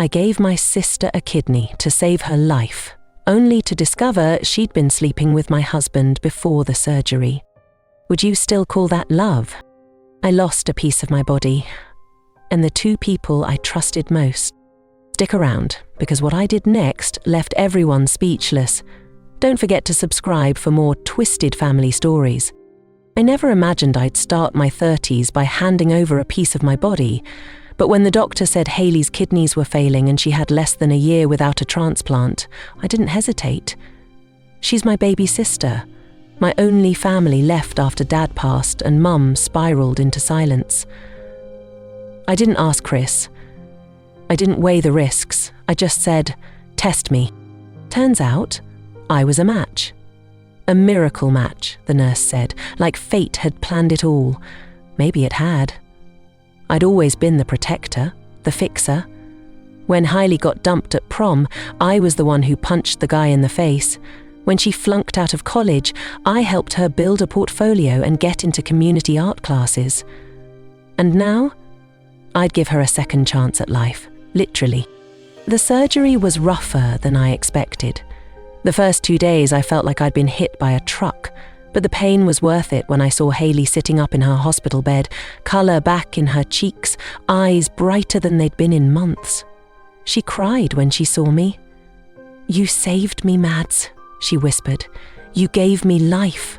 I gave my sister a kidney to save her life, only to discover she'd been sleeping with my husband before the surgery. Would you still call that love? I lost a piece of my body, and the two people I trusted most. Stick around, because what I did next left everyone speechless. Don't forget to subscribe for more twisted family stories. I never imagined I'd start my 30s by handing over a piece of my body, but when the doctor said Hayley's kidneys were failing and she had less than a year without a transplant, I didn't hesitate. She's my baby sister, my only family left after Dad passed and Mum spiraled into silence. I didn't ask Chris. I didn't weigh the risks. I just said, "Test me." Turns out, I was a match. A miracle match, the nurse said, like fate had planned it all. Maybe it had. I'd always been the protector, the fixer. When Hayley got dumped at prom, I was the one who punched the guy in the face. When she flunked out of college, I helped her build a portfolio and get into community art classes. And now, I'd give her a second chance at life, literally. The surgery was rougher than I expected. The first 2 days I felt like I'd been hit by a truck, but the pain was worth it when I saw Hayley sitting up in her hospital bed, colour back in her cheeks, eyes brighter than they'd been in months. She cried when she saw me. "You saved me, Mads," she whispered. "You gave me life."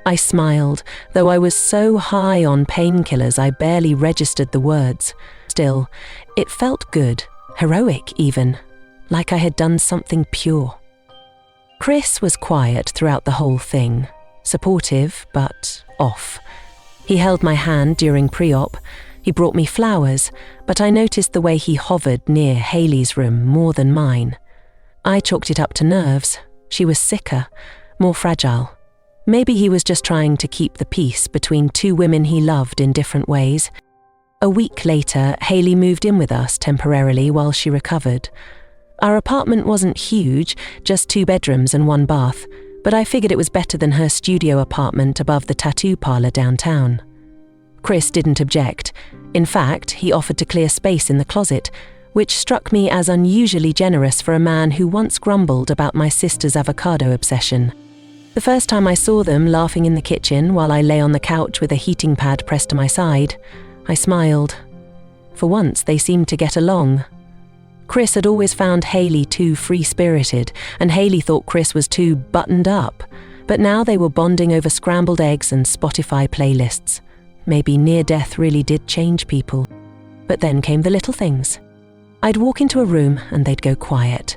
I smiled, though I was so high on painkillers I barely registered the words. Still, it felt good, heroic even, like I had done something pure. Chris was quiet throughout the whole thing, supportive but off. He held my hand during pre-op. He brought me flowers, but I noticed the way he hovered near Hayley's room more than mine. I chalked it up to nerves. She was sicker, more fragile. Maybe he was just trying to keep the peace between two women he loved in different ways. A week later, Hayley moved in with us temporarily while she recovered. Our apartment wasn't huge, just 2 bedrooms and 1 bath, but I figured it was better than her studio apartment above the tattoo parlor downtown. Chris didn't object. In fact, he offered to clear space in the closet, which struck me as unusually generous for a man who once grumbled about my sister's avocado obsession. The first time I saw them laughing in the kitchen while I lay on the couch with a heating pad pressed to my side, I smiled. For once, they seemed to get along. Chris had always found Hayley too free-spirited, and Hayley thought Chris was too buttoned up, but now they were bonding over scrambled eggs and Spotify playlists. Maybe near-death really did change people. But then came the little things. I'd walk into a room and they'd go quiet.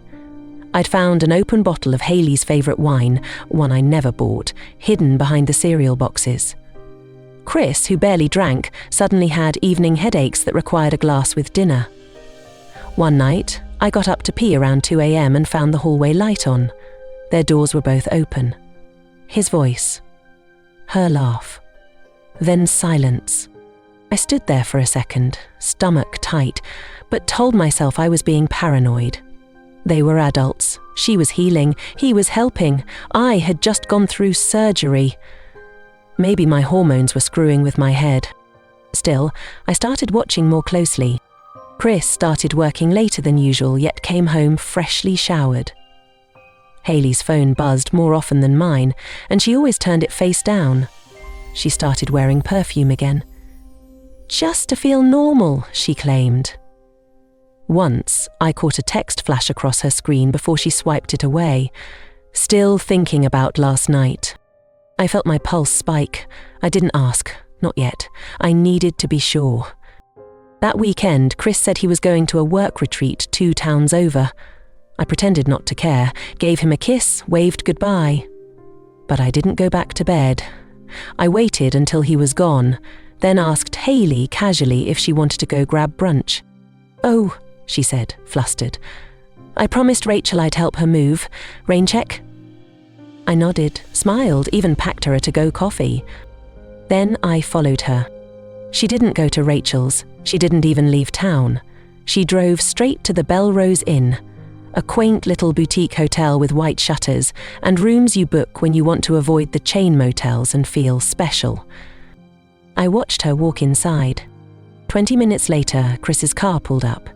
I'd found an open bottle of Hayley's favourite wine, one I never bought, hidden behind the cereal boxes. Chris, who barely drank, suddenly had evening headaches that required a glass with dinner. One night, I got up to pee around 2 a.m. and found the hallway light on. Their doors were both open. His voice. Her laugh. Then silence. I stood there for a second, stomach tight, but told myself I was being paranoid. They were adults. She was healing. He was helping. I had just gone through surgery. Maybe my hormones were screwing with my head. Still, I started watching more closely. Chris started working later than usual, yet came home freshly showered. Hayley's phone buzzed more often than mine, and she always turned it face down. She started wearing perfume again. "Just to feel normal," she claimed. Once, I caught a text flash across her screen before she swiped it away. Still thinking about last night. I felt my pulse spike. I didn't ask, not yet. I needed to be sure. That weekend, Chris said he was going to a work retreat 2 towns over. I pretended not to care, gave him a kiss, waved goodbye. But I didn't go back to bed. I waited until he was gone, then asked Hayley casually if she wanted to go grab brunch. "Oh," she said, flustered. "I promised Rachel I'd help her move. Rain check?" I nodded, smiled, even packed her a to-go coffee. Then I followed her. She didn't go to Rachel's. She didn't even leave town. She drove straight to the Belrose Inn, a quaint little boutique hotel with white shutters and rooms you book when you want to avoid the chain motels and feel special. I watched her walk inside. 20 minutes later, Chris's car pulled up.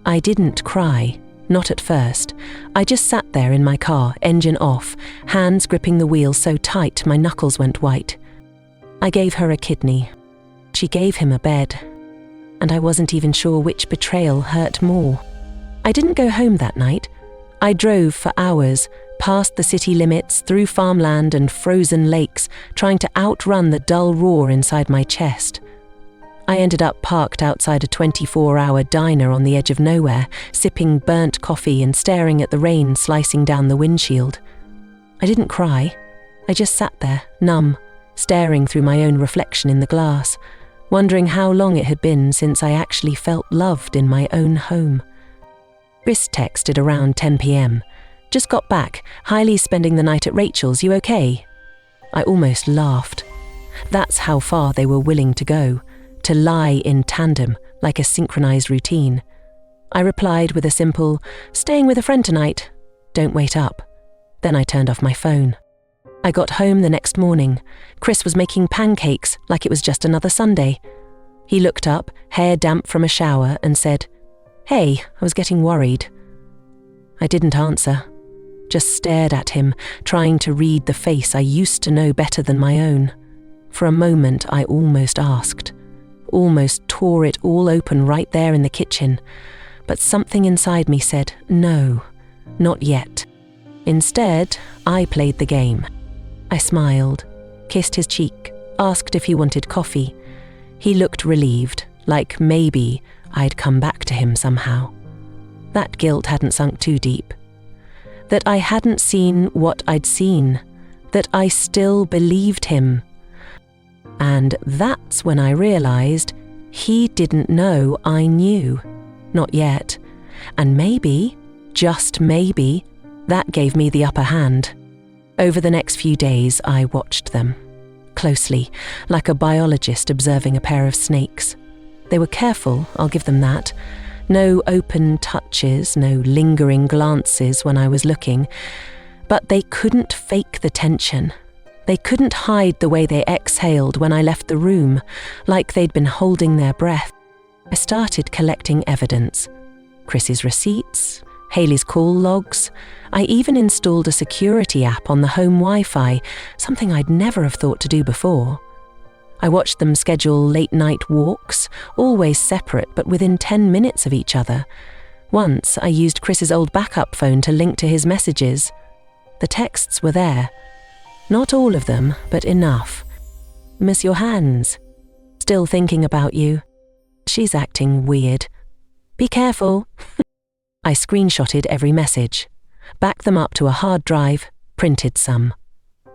I didn't cry, not at first. I just sat there in my car, engine off, hands gripping the wheel so tight my knuckles went white. I gave her a kidney. She gave him a bed. And I wasn't even sure which betrayal hurt more. I didn't go home that night. I drove for hours, past the city limits, through farmland and frozen lakes, trying to outrun the dull roar inside my chest. I ended up parked outside a 24-hour diner on the edge of nowhere, sipping burnt coffee and staring at the rain slicing down the windshield. I didn't cry. I just sat there, numb, staring through my own reflection in the glass, wondering how long it had been since I actually felt loved in my own home. Chris texted around 10 p.m. Just got back. Heily's spending the night at Rachel's. You okay? I almost laughed. That's how far they were willing to go, to lie in tandem, like a synchronized routine. I replied with a simple, "Staying with a friend tonight. Don't wait up." Then I turned off my phone. I got home the next morning. Chris was making pancakes like it was just another Sunday. He looked up, hair damp from a shower, and said, "Hey, I was getting worried." I didn't answer, just stared at him, trying to read the face I used to know better than my own. For a moment, I almost asked, almost tore it all open right there in the kitchen. But something inside me said, no, not yet. Instead, I played the game. I smiled, kissed his cheek, asked if he wanted coffee. He looked relieved, like maybe I'd come back to him somehow. That guilt hadn't sunk too deep. That I hadn't seen what I'd seen. That I still believed him. And that's when I realized he didn't know I knew. Not yet. And maybe, just maybe, that gave me the upper hand. Over the next few days, I watched them. Closely, like a biologist observing a pair of snakes. They were careful, I'll give them that. No open touches, no lingering glances when I was looking. But they couldn't fake the tension. They couldn't hide the way they exhaled when I left the room, like they'd been holding their breath. I started collecting evidence. Chris's receipts, Hayley's call logs. I even installed a security app on the home Wi-Fi, something I'd never have thought to do before. I watched them schedule late-night walks, always separate but within 10 minutes of each other. Once, I used Chris's old backup phone to link to his messages. The texts were there. Not all of them, but enough. "Miss your hands. Still thinking about you. She's acting weird. Be careful." I screenshotted every message, backed them up to a hard drive, printed some.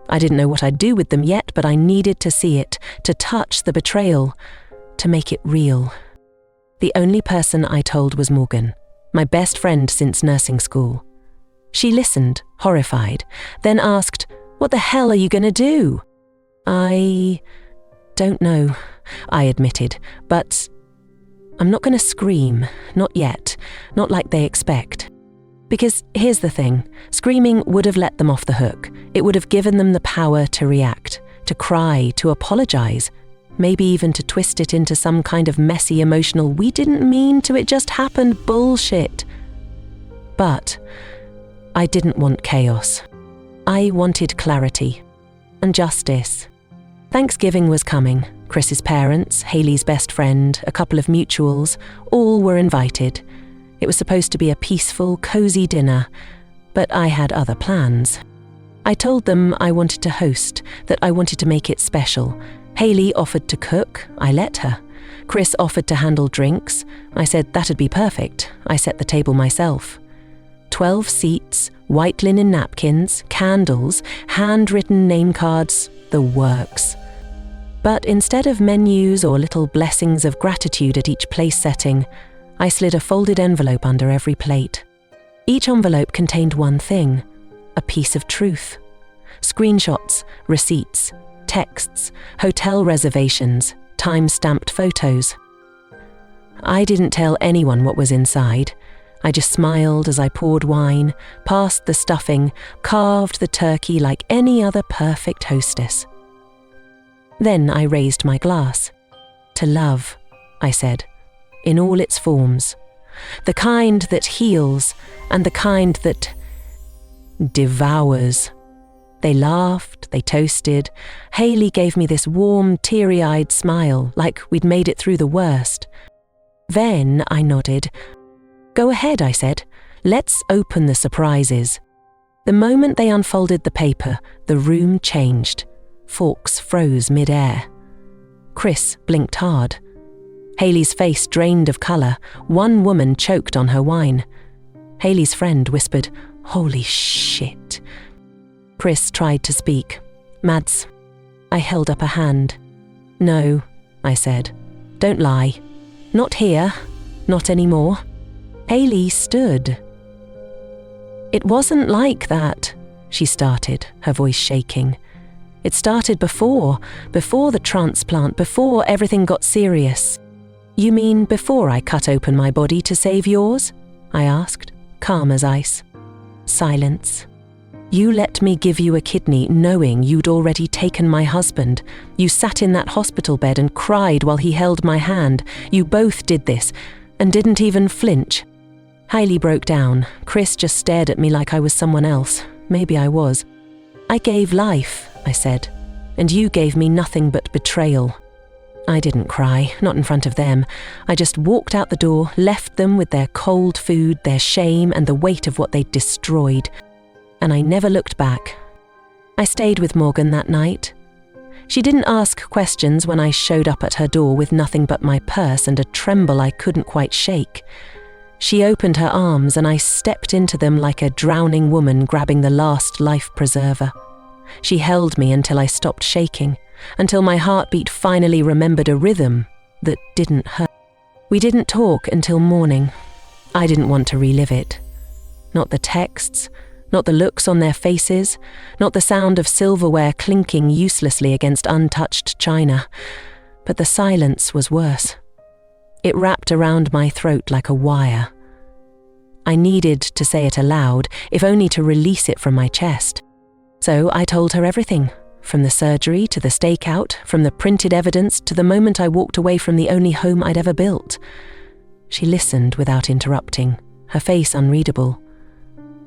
I didn't know what I'd do with them yet, but I needed to see it, to touch the betrayal, to make it real. The only person I told was Morgan, my best friend since nursing school. She listened, horrified, then asked, "What the hell are you going to do?" "I don't know," I admitted, "but I'm not going to scream, not yet, not like they expect." Because here's the thing, screaming would have let them off the hook. It would have given them the power to react, to cry, to apologize, maybe even to twist it into some kind of messy emotional "we didn't mean to, it just happened" bullshit. But I didn't want chaos. I wanted clarity and justice. Thanksgiving was coming. Chris's parents, Hayley's best friend, a couple of mutuals, all were invited. It was supposed to be a peaceful, cozy dinner, but I had other plans. I told them I wanted to host, that I wanted to make it special. Hayley offered to cook, I let her. Chris offered to handle drinks. I said that'd be perfect. I set the table myself. 12 seats, white linen napkins, candles, handwritten name cards, the works. But instead of menus or little blessings of gratitude at each place setting, I slid a folded envelope under every plate. Each envelope contained one thing, a piece of truth. Screenshots, receipts, texts, hotel reservations, time-stamped photos. I didn't tell anyone what was inside. I just smiled as I poured wine, passed the stuffing, carved the turkey like any other perfect hostess. Then I raised my glass. "To love," I said, "in all its forms. the kind that heals and the kind that devours. They laughed, they toasted. Hayley gave me this warm, teary-eyed smile, like we'd made it through the worst. Then I nodded. "Go ahead," I said. "Let's open the surprises." The moment they unfolded the paper, the room changed. Forks froze mid-air. Chris blinked hard. Hayley's face drained of colour. One woman choked on her wine. Hayley's friend whispered, "Holy shit." Chris tried to speak. "Mads." I held up a hand. "No," I said. "Don't lie. Not here. Not anymore." Hayley stood. "It wasn't like that," she started, her voice shaking. "It started before the transplant, before everything got serious." "You mean before I cut open my body to save yours?" I asked, calm as ice. Silence. "You let me give you a kidney knowing you'd already taken my husband. You sat in that hospital bed and cried while he held my hand. You both did this, and didn't even flinch." Hayley broke down. Chris just stared at me like I was someone else. Maybe I was. "I gave life," I said, "and you gave me nothing but betrayal." I didn't cry, not in front of them. I just walked out the door, left them with their cold food, their shame, and the weight of what they'd destroyed. And I never looked back. I stayed with Morgan that night. She didn't ask questions when I showed up at her door with nothing but my purse and a tremble I couldn't quite shake. She opened her arms and I stepped into them like a drowning woman grabbing the last life preserver. She held me until I stopped shaking, until my heartbeat finally remembered a rhythm that didn't hurt. We didn't talk until morning. I didn't want to relive it. Not the texts, not the looks on their faces, not the sound of silverware clinking uselessly against untouched china. But the silence was worse. It wrapped around my throat like a wire. I needed to say it aloud, if only to release it from my chest. So I told her everything, from the surgery to the stakeout, from the printed evidence to the moment I walked away from the only home I'd ever built. She listened without interrupting, her face unreadable.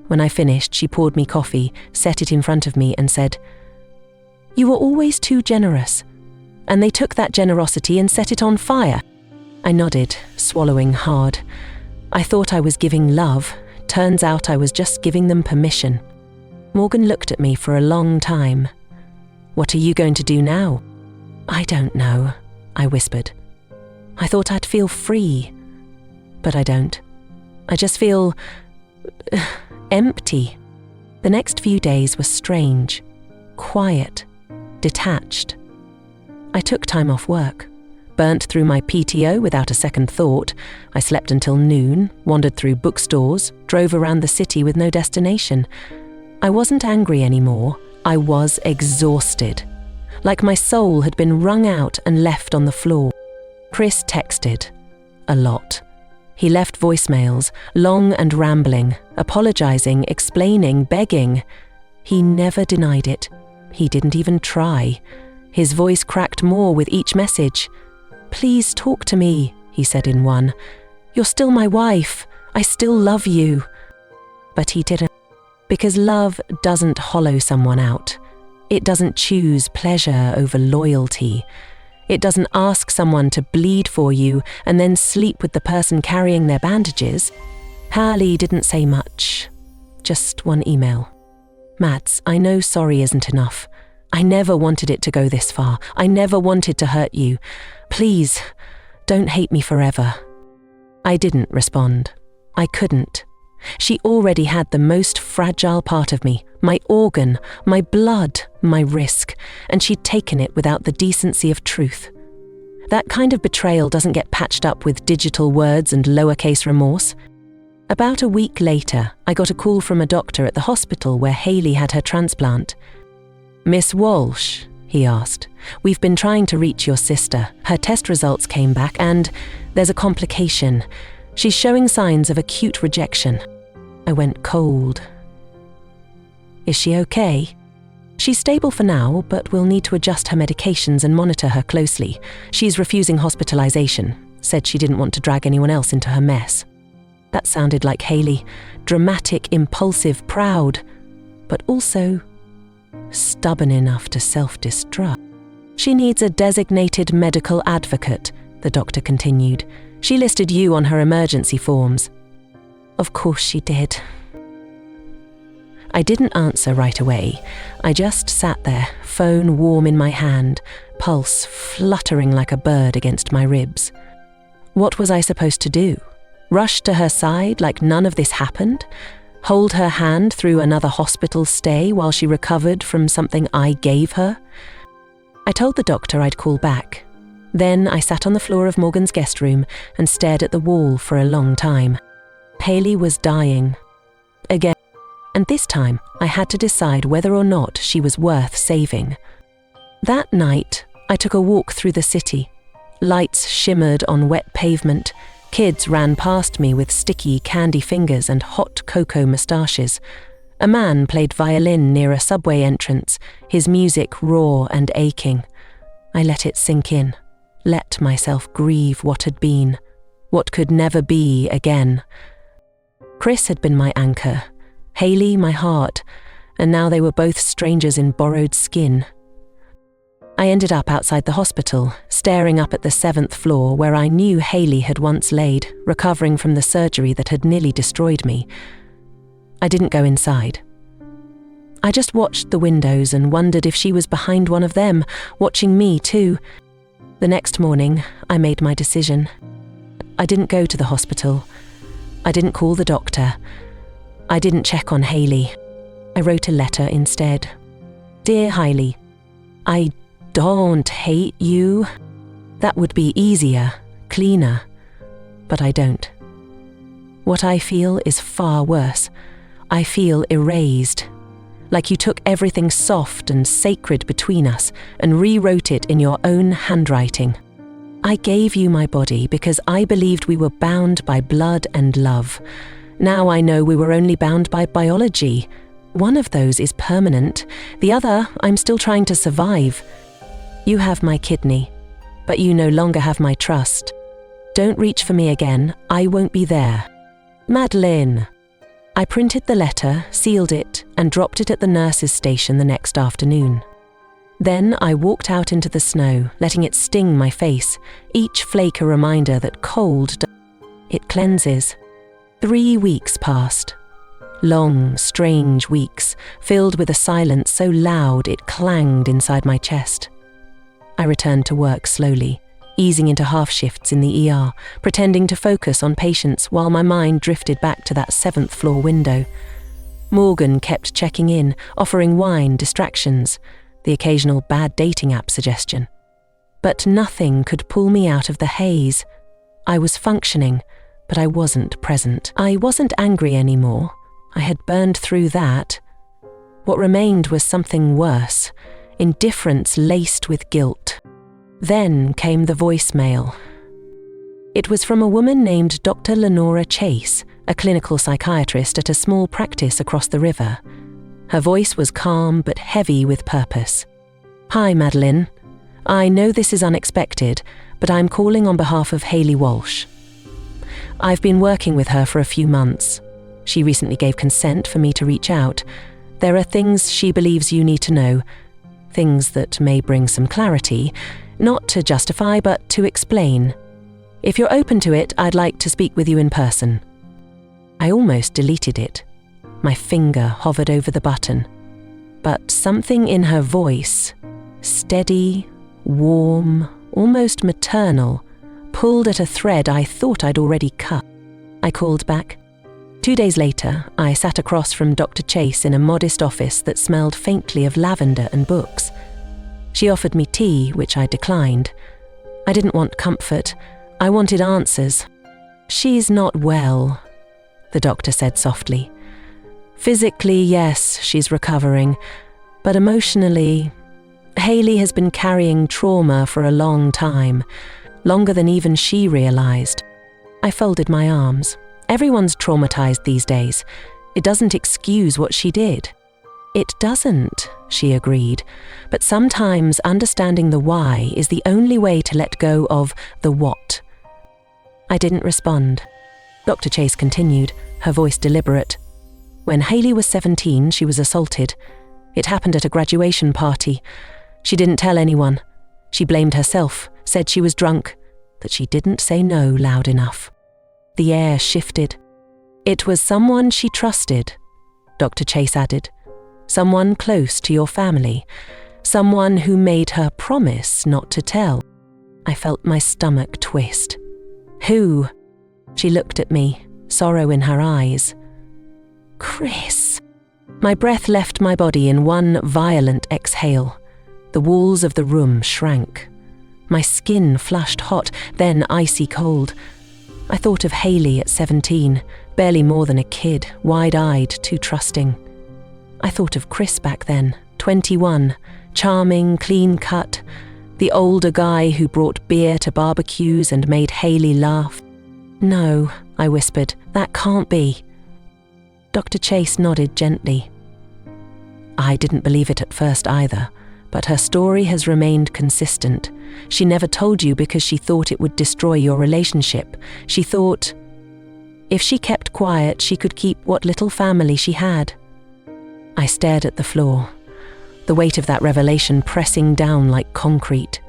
When I finished, she poured me coffee, set it in front of me and said, "You were always too generous, and they took that generosity and set it on fire." I nodded, swallowing hard. I thought I was giving love. Turns out I was just giving them permission. Morgan looked at me for a long time. "What are you going to do now?" "I don't know," I whispered. "I thought I'd feel free, but I don't. I just feel empty." The next few days were strange, quiet, detached. I took time off work, burnt through my PTO without a second thought. I slept until noon, wandered through bookstores, drove around the city with no destination. I wasn't angry anymore. I was exhausted, like my soul had been wrung out and left on the floor. Chris texted. A lot. He left voicemails, long and rambling, apologizing, explaining, begging. He never denied it. He didn't even try. His voice cracked more with each message. "Please talk to me," he said in one. "You're still my wife. I still love you." But he didn't. Because love doesn't hollow someone out. It doesn't choose pleasure over loyalty. It doesn't ask someone to bleed for you and then sleep with the person carrying their bandages. Hayley didn't say much. Just one email. "Mads, I know sorry isn't enough. I never wanted it to go this far. I never wanted to hurt you. Please, don't hate me forever." I didn't respond. I couldn't. She already had the most fragile part of me, my organ, my blood, my risk, and she'd taken it without the decency of truth. That kind of betrayal doesn't get patched up with digital words and lowercase remorse. About a week later, I got a call from a doctor at the hospital where Hayley had her transplant. "Miss Walsh," he asked, "we've been trying to reach your sister. Her test results came back and there's a complication. She's showing signs of acute rejection." I went cold. "Is she okay?" "She's stable for now, but we'll need to adjust her medications and monitor her closely. She's refusing hospitalization, said she didn't want to drag anyone else into her mess." That sounded like Hayley, dramatic, impulsive, proud, but also stubborn enough to self-destruct. She needs a designated medical advocate, the doctor continued. She listed you on her emergency forms. Of course she did. I didn't answer right away. I just sat there, phone warm in my hand, pulse fluttering like a bird against my ribs. What was I supposed to do? Rush to her side like none of this happened? Hold her hand through another hospital stay while she recovered from something I gave her? I told the doctor I'd call back. Then I sat on the floor of Morgan's guest room and stared at the wall for a long time. Hayley was dying. Again. And this time I had to decide whether or not she was worth saving. That night, I took a walk through the city. Lights shimmered on wet pavement. Kids ran past me with sticky candy fingers and hot cocoa moustaches. A man played violin near a subway entrance, his music raw and aching. I let it sink in, let myself grieve what had been, what could never be again. Chris had been my anchor, Hayley my heart, and now they were both strangers in borrowed skin. I ended up outside the hospital, staring up at the 7th floor where I knew Hayley had once laid, recovering from the surgery that had nearly destroyed me. I didn't go inside. I just watched the windows and wondered if she was behind one of them, watching me too. The next morning, I made my decision. I didn't go to the hospital. I didn't call the doctor. I didn't check on Hayley. I wrote a letter instead. Dear Hayley, I don't hate you. That would be easier, cleaner, but I don't. What I feel is far worse. I feel erased, like you took everything soft and sacred between us and rewrote it in your own handwriting. I gave you my body because I believed we were bound by blood and love. Now I know we were only bound by biology. One of those is permanent. The other, I'm still trying to survive. You have my kidney, but you no longer have my trust. Don't reach for me again. I won't be there. Madeline. I printed the letter, sealed it, and dropped it at the nurse's station the next afternoon. Then I walked out into the snow, letting it sting my face, each flake a reminder that cold, it cleanses. 3 weeks passed. Long, strange weeks, filled with a silence so loud it clanged inside my chest. I returned to work slowly, easing into half shifts in the ER, pretending to focus on patients while my mind drifted back to that 7th floor window. Morgan kept checking in, offering wine, distractions, the occasional bad dating app suggestion. But nothing could pull me out of the haze. I was functioning, but I wasn't present. I wasn't angry anymore. I had burned through that. What remained was something worse, indifference laced with guilt. Then came the voicemail. It was from a woman named Dr. Lenora Chase, a clinical psychiatrist at a small practice across the river. Her voice was calm but heavy with purpose. Hi, Madeline. I know this is unexpected, but I'm calling on behalf of Hayley Walsh. I've been working with her for a few months. She recently gave consent for me to reach out. There are things she believes you need to know, things that may bring some clarity, not to justify but to explain. If you're open to it, I'd like to speak with you in person. I almost deleted it. My finger hovered over the button. But something in her voice, steady, warm, almost maternal, pulled at a thread I thought I'd already cut. I called back. 2 days later, I sat across from Dr. Chase in a modest office that smelled faintly of lavender and books. She offered me tea, which I declined. I didn't want comfort. I wanted answers. She's not well, the doctor said softly. Physically, yes, she's recovering, but emotionally, Hayley has been carrying trauma for a long time, longer than even she realized. I folded my arms. Everyone's traumatized these days. It doesn't excuse what she did. It doesn't, she agreed, but sometimes understanding the why is the only way to let go of the what. I didn't respond. Dr. Chase continued, her voice deliberate. When Hayley was 17, she was assaulted. It happened at a graduation party. She didn't tell anyone. She blamed herself, said she was drunk, that she didn't say no loud enough. The air shifted. It was someone she trusted, Dr. Chase added. Someone close to your family. Someone who made her promise not to tell. I felt my stomach twist. Who? She looked at me, sorrow in her eyes. Chris. My breath left my body in one violent exhale. The walls of the room shrank. My skin flushed hot, then icy cold. I thought of Hayley at 17, barely more than a kid, wide-eyed, too trusting. I thought of Chris back then, 21, charming, clean-cut, the older guy who brought beer to barbecues and made Hayley laugh. No, I whispered, that can't be. Dr. Chase nodded gently. I didn't believe it at first either, but her story has remained consistent. She never told you because she thought it would destroy your relationship. She thought, if she kept quiet, she could keep what little family she had. I stared at the floor, the weight of that revelation pressing down like concrete.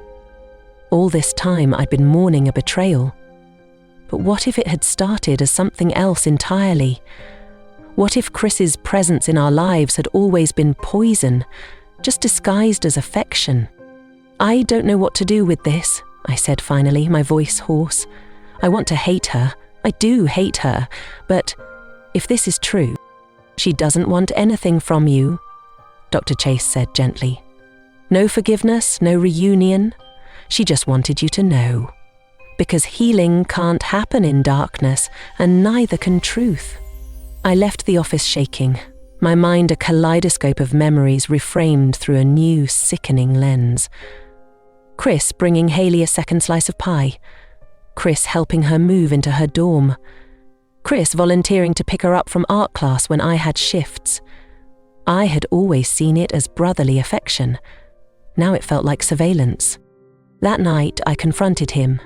All this time I'd been mourning a betrayal. But what if it had started as something else entirely? What if Chris's presence in our lives had always been poison, just disguised as affection? I don't know what to do with this, I said finally, my voice hoarse. I want to hate her. I do hate her. But if this is true, she doesn't want anything from you, Dr. Chase said gently. No forgiveness, no reunion. She just wanted you to know. Because healing can't happen in darkness, and neither can truth. I left the office shaking, my mind a kaleidoscope of memories reframed through a new, sickening lens. Chris bringing Hayley a second slice of pie. Chris helping her move into her dorm. Chris volunteering to pick her up from art class when I had shifts. I had always seen it as brotherly affection. Now it felt like surveillance. That night I confronted him.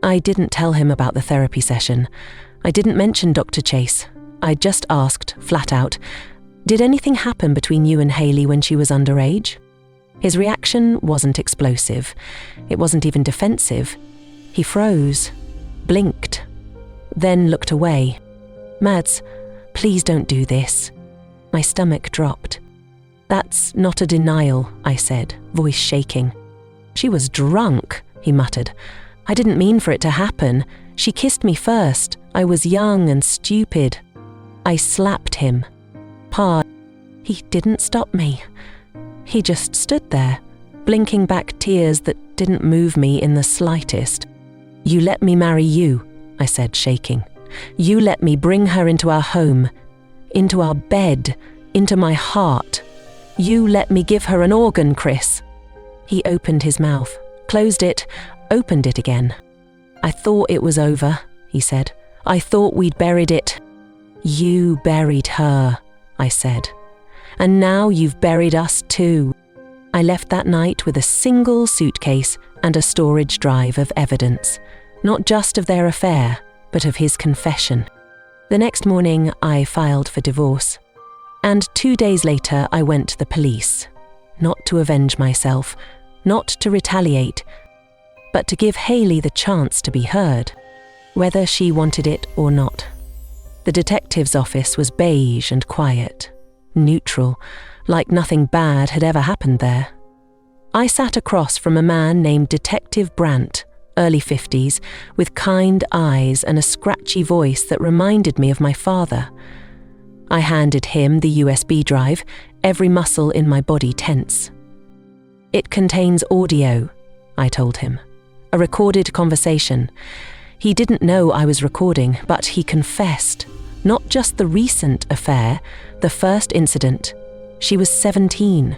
I didn't tell him about the therapy session. I didn't mention Dr. Chase. I just asked, flat out, did anything happen between you and Hayley when she was underage? His reaction wasn't explosive. It wasn't even defensive. He froze, blinked, then looked away. Mads, please don't do this. My stomach dropped. That's not a denial, I said, voice shaking. She was drunk, he muttered. I didn't mean for it to happen. She kissed me first. I was young and stupid. I slapped him. Pa, he didn't stop me. He just stood there, blinking back tears that didn't move me in the slightest. You let me marry you, I said, shaking. You let me bring her into our home, into our bed, into my heart. You let me give her an organ, Chris. He opened his mouth, closed it, opened it again. I thought it was over, he said. I thought we'd buried it. You buried her, I said. And now you've buried us too. I left that night with a single suitcase and a storage drive of evidence, not just of their affair, but of his confession. The next morning, I filed for divorce. And 2 days later, I went to the police, not to avenge myself, not to retaliate, but to give Hayley the chance to be heard, whether she wanted it or not. The detective's office was beige and quiet, neutral, like nothing bad had ever happened there. I sat across from a man named Detective Brandt, early 50s, with kind eyes and a scratchy voice that reminded me of my father. I handed him the USB drive, every muscle in my body tense. It contains audio, I told him. A recorded conversation. He didn't know I was recording, but he confessed. Not just the recent affair, the first incident. She was 17.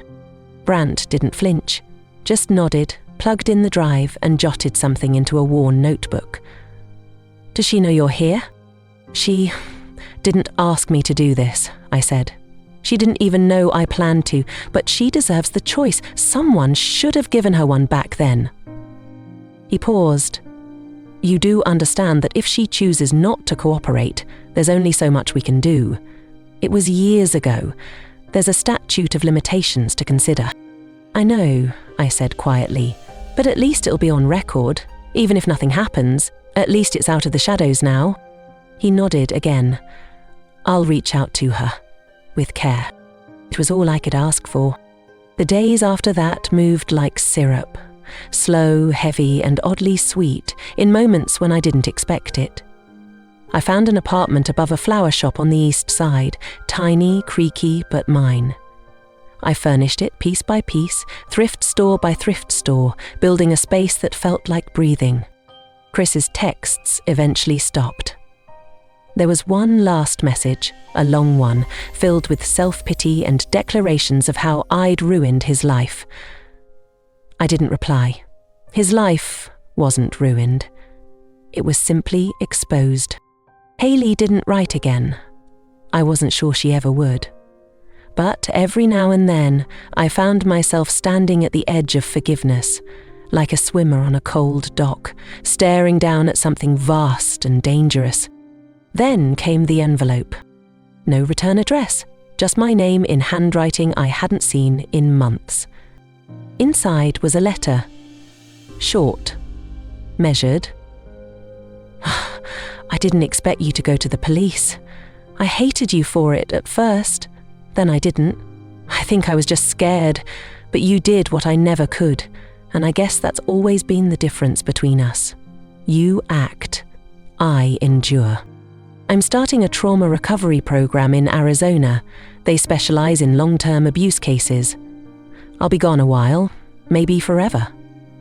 Brandt didn't flinch, just nodded, plugged in the drive and jotted something into a worn notebook. Does she know you're here? She didn't ask me to do this, I said. She didn't even know I planned to, but she deserves the choice. Someone should have given her one back then. He paused. You do understand that if she chooses not to cooperate, there's only so much we can do. It was years ago. There's a statute of limitations to consider." "I know," I said quietly, "but at least it'll be on record. Even if nothing happens, at least it's out of the shadows now." He nodded again. "I'll reach out to her. With care." It was all I could ask for. The days after that moved like syrup. Slow, heavy, and oddly sweet, in moments when I didn't expect it. I found an apartment above a flower shop on the east side, tiny, creaky, but mine. I furnished it piece by piece, thrift store by thrift store, building a space that felt like breathing. Chris's texts eventually stopped. There was one last message, a long one, filled with self-pity and declarations of how I'd ruined his life. I didn't reply. His life wasn't ruined. It was simply exposed. Hayley didn't write again. I wasn't sure she ever would. But every now and then, I found myself standing at the edge of forgiveness, like a swimmer on a cold dock, staring down at something vast and dangerous. Then came the envelope. No return address, just my name in handwriting I hadn't seen in months. Inside was a letter. Short. Measured. "I didn't expect you to go to the police. I hated you for it at first. Then I didn't. I think I was just scared, but you did what I never could, and I guess that's always been the difference between us. You act. I endure. I'm starting a trauma recovery program in Arizona. They specialize in long-term abuse cases. I'll be gone a while, maybe forever.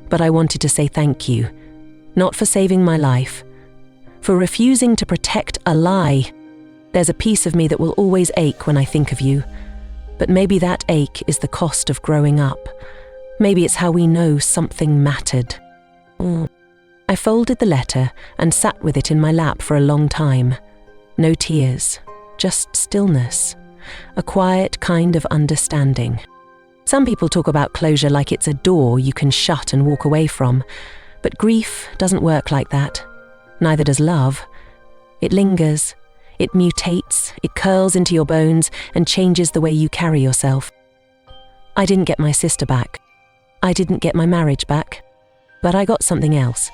But I wanted to say thank you. Not for saving my life. For refusing to protect a lie. There's a piece of me that will always ache when I think of you. But maybe that ache is the cost of growing up. Maybe it's how we know something mattered." I folded the letter and sat with it in my lap for a long time. No tears, just stillness. A quiet kind of understanding. Some people talk about closure like it's a door you can shut and walk away from, but grief doesn't work like that. Neither does love. It lingers, it mutates, it curls into your bones and changes the way you carry yourself. I didn't get my sister back. I didn't get my marriage back. But I got something else.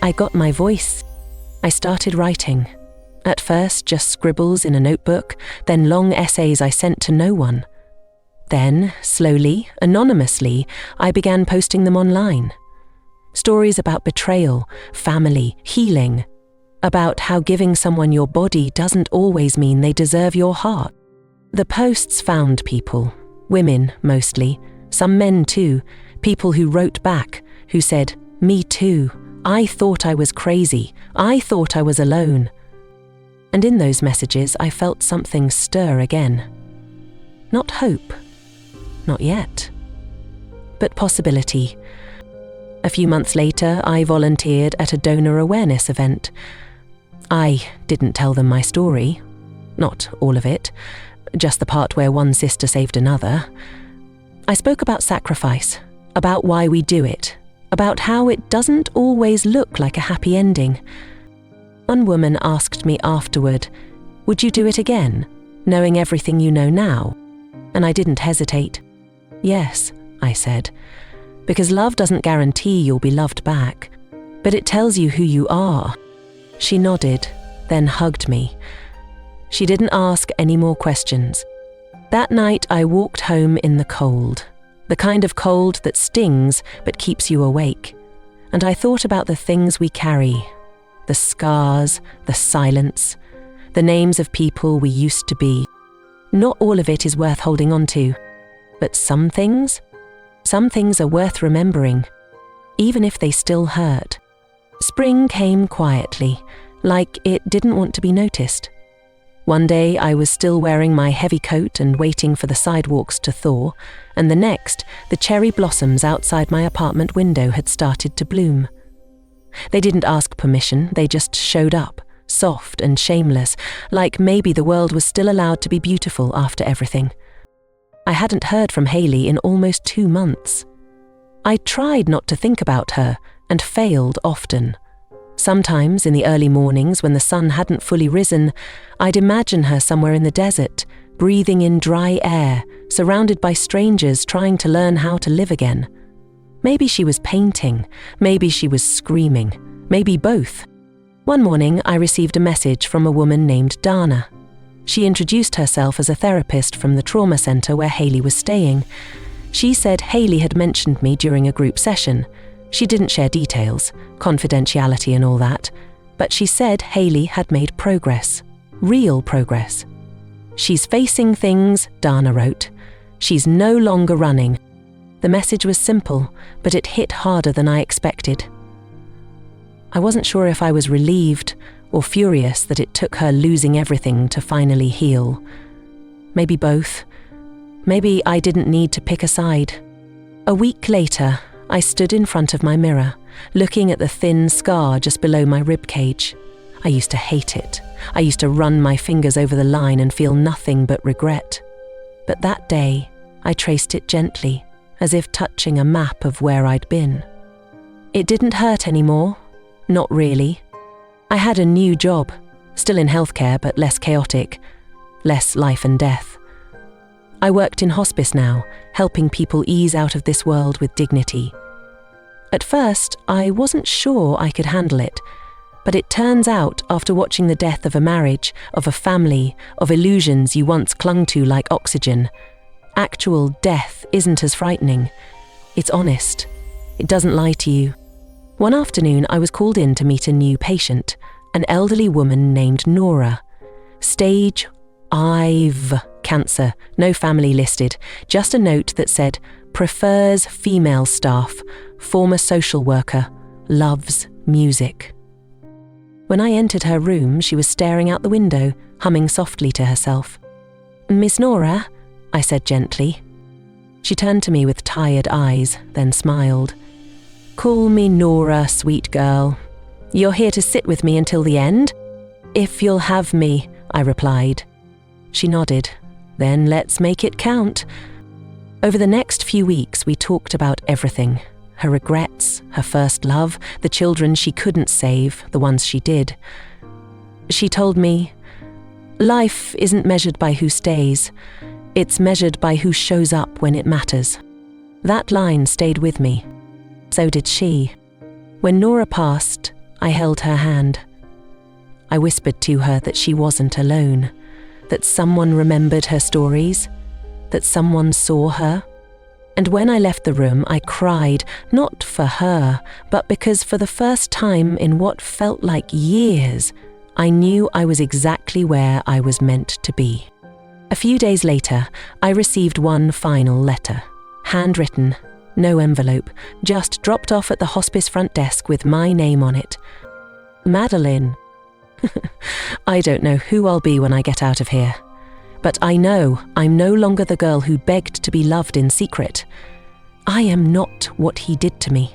I got my voice. I started writing. At first, just scribbles in a notebook, then long essays I sent to no one. Then, slowly, anonymously, I began posting them online. Stories about betrayal, family, healing. About how giving someone your body doesn't always mean they deserve your heart. The posts found people, women mostly, some men too, people who wrote back, who said, "Me too, I thought I was crazy, I thought I was alone." And in those messages I felt something stir again. Not hope. Not yet. But possibility. A few months later, I volunteered at a donor awareness event. I didn't tell them my story. Not all of it. Just the part where one sister saved another. I spoke about sacrifice, about why we do it, about how it doesn't always look like a happy ending. One woman asked me afterward, "Would you do it again, knowing everything you know now?" And I didn't hesitate. "Yes," I said, "because love doesn't guarantee you'll be loved back, but it tells you who you are." She nodded, then hugged me. She didn't ask any more questions. That night I walked home in the cold, the kind of cold that stings but keeps you awake. And I thought about the things we carry, the scars, the silence, the names of people we used to be. Not all of it is worth holding on to, but some things are worth remembering, even if they still hurt. Spring came quietly, like it didn't want to be noticed. One day I was still wearing my heavy coat and waiting for the sidewalks to thaw, and the next, the cherry blossoms outside my apartment window had started to bloom. They didn't ask permission, they just showed up, soft and shameless, like maybe the world was still allowed to be beautiful after everything. I hadn't heard from Hayley in almost 2 months. I tried not to think about her, and failed often. Sometimes, in the early mornings when the sun hadn't fully risen, I'd imagine her somewhere in the desert, breathing in dry air, surrounded by strangers trying to learn how to live again. Maybe she was painting, maybe she was screaming, maybe both. One morning, I received a message from a woman named Dana. She introduced herself as a therapist from the trauma center where Hayley was staying. She said Hayley had mentioned me during a group session. She didn't share details, confidentiality and all that, but she said Hayley had made progress, real progress. She's facing things, Dana wrote. She's no longer running. The message was simple, but it hit harder than I expected. I wasn't sure if I was relieved or furious that it took her losing everything to finally heal. Maybe both. Maybe I didn't need to pick a side. A week later, I stood in front of my mirror, looking at the thin scar just below my ribcage. I used to hate it. I used to run my fingers over the line and feel nothing but regret. But that day, I traced it gently, as if touching a map of where I'd been. It didn't hurt anymore. Not really. I had a new job, still in healthcare but less chaotic, less life and death. I worked in hospice now, helping people ease out of this world with dignity. At first, I wasn't sure I could handle it, but it turns out after watching the death of a marriage, of a family, of illusions you once clung to like oxygen, actual death isn't as frightening. It's honest. It doesn't lie to you. One afternoon, I was called in to meet a new patient, an elderly woman named Nora. Stage IV cancer, no family listed, just a note that said, prefers female staff, former social worker, loves music. When I entered her room, she was staring out the window, humming softly to herself. "Miss Nora," I said gently. She turned to me with tired eyes, then smiled. "Call me Nora, sweet girl. You're here to sit with me until the end?" "If you'll have me," I replied. She nodded. "Then let's make it count." Over the next few weeks, we talked about everything. Her regrets, her first love, the children she couldn't save, the ones she did. She told me, "Life isn't measured by who stays. It's measured by who shows up when it matters." That line stayed with me. So did she. When Nora passed, I held her hand. I whispered to her that she wasn't alone, that someone remembered her stories, that someone saw her. And when I left the room, I cried, not for her, but because for the first time in what felt like years, I knew I was exactly where I was meant to be. A few days later, I received one final letter, handwritten, no envelope, just dropped off at the hospice front desk with my name on it. Madeline. I don't know who I'll be when I get out of here. But I know I'm no longer the girl who begged to be loved in secret. I am not what he did to me.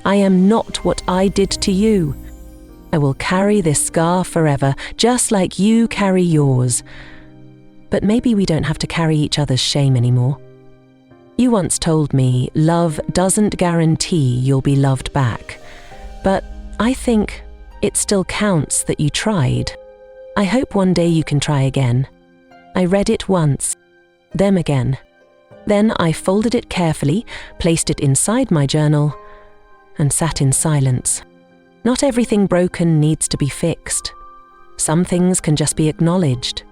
I am not what I did to you. I will carry this scar forever, just like you carry yours. But maybe we don't have to carry each other's shame anymore. You once told me love doesn't guarantee you'll be loved back. But I think it still counts that you tried. I hope one day you can try again. I read it once, them again. Then I folded it carefully, placed it inside my journal, and sat in silence. Not everything broken needs to be fixed. Some things can just be acknowledged,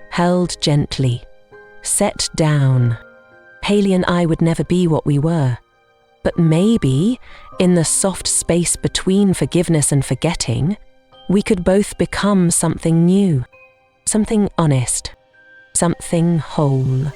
held gently, set down. Hayley and I would never be what we were. But maybe, in the soft space between forgiveness and forgetting, we could both become something new, something honest, something whole.